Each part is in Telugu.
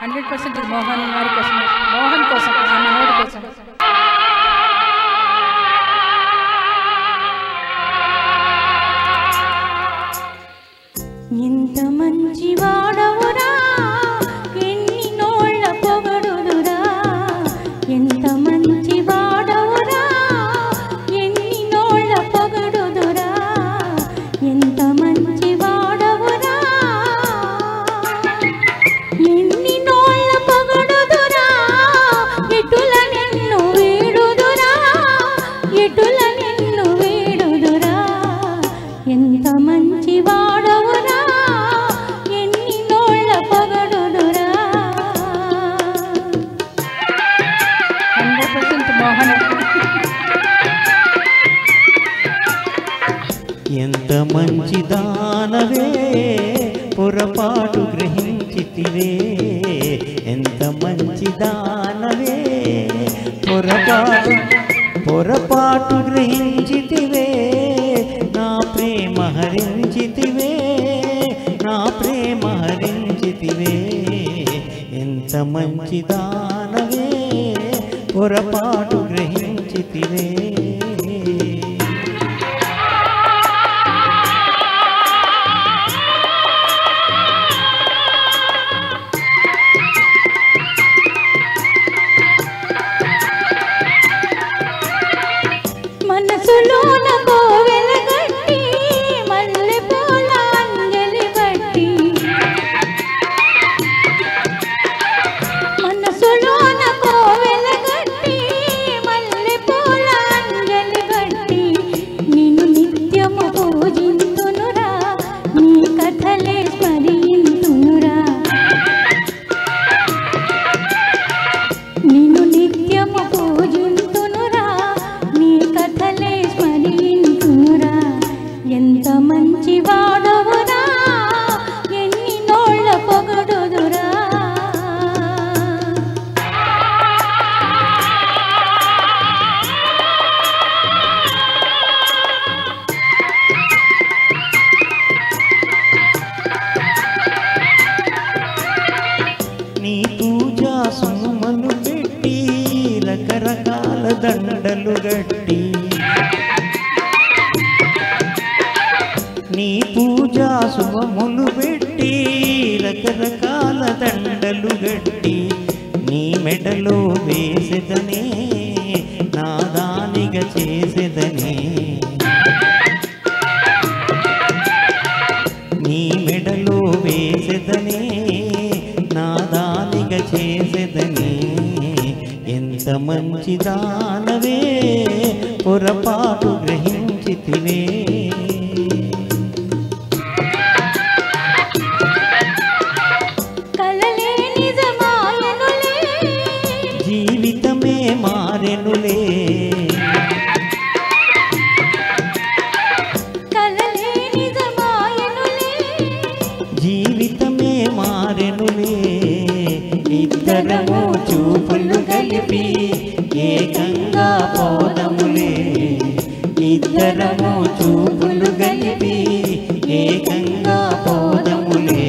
100% మోహన్ గారి కోసం, మోహన్ కోసం, నా మనోడి కోసం. ఎంత మంచి వాడవురా, ఎన్ని నోళ్ళ పొగడుదురా. ఎంత మంచి వాడవురా, ఎన్ని నోళ్ళ పొగడుదురా. ఎంత మంచి వాడవురా, ఎన్ని నోళ్ళ పొగడుదురా. ఎటుల నిన్ను వీడుదురా, ఎటుల నిన్ను వీడుదురా. ఎంత మంచి వాడవురా, ఎన్ని నోళ్ళ పొగడుదురా. 100% మోహన్. ఎంత మంచి దానవే పొరపాటు గ్రహించితివే. ఎంత మంచి దానవే పొరపాటు గ్రహించితివే. నా ప్రేమ హరించితివే, నా ప్రేమ హరించితివే. ఎంత మంచి దానవే పొరపాటు గ్రహించితివే. మనసులోన కోవెల గట్టి, మల్లె పూల అంజలి బట్టి. మనసులోన కోవెల గట్టి, మల్లె పూల అంజలి బట్టి. నిన్ను నిత్యము పూజింతునురా, నీ కథలే స్మరింతునురా. నిన్ను నిత్యము పూజింతునురా, నీ కథలే స్మరింతునురా. ఎంత మంచి వాడవురా, ఎన్ని నోళ్ళ పొగడుదురా. నీ పూజా సుమలు పెట్టి, రకరకాల దండలు గట్టి. నీ పూజా శుభములు పెట్టి, రకరకాల దండలు గట్టి. నీ మెడలో వేసెదనే, నాదానిగా చేసెదనే. నీ మెడలో వేసెదనే, నాదానిగా చేసెదనే. ఎంత మంచి దానవే పొరపాటు గ్రహించితివే. కలలే నిజమాయనులే, జీవితమే మారెనులే. కలలే నిజమాయనులే, జీవితమే మారెనులే. ఇద్దరము చూపులు కలిపి ఏకంగా పోదములే. ఇద్దరము చూపులు కలిపి ఏకంగా పోదములే.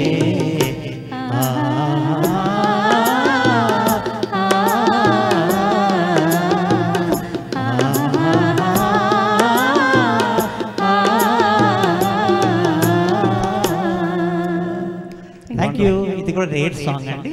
Thank you. ఇది కూడా రేట్ సాంగ్ అండి.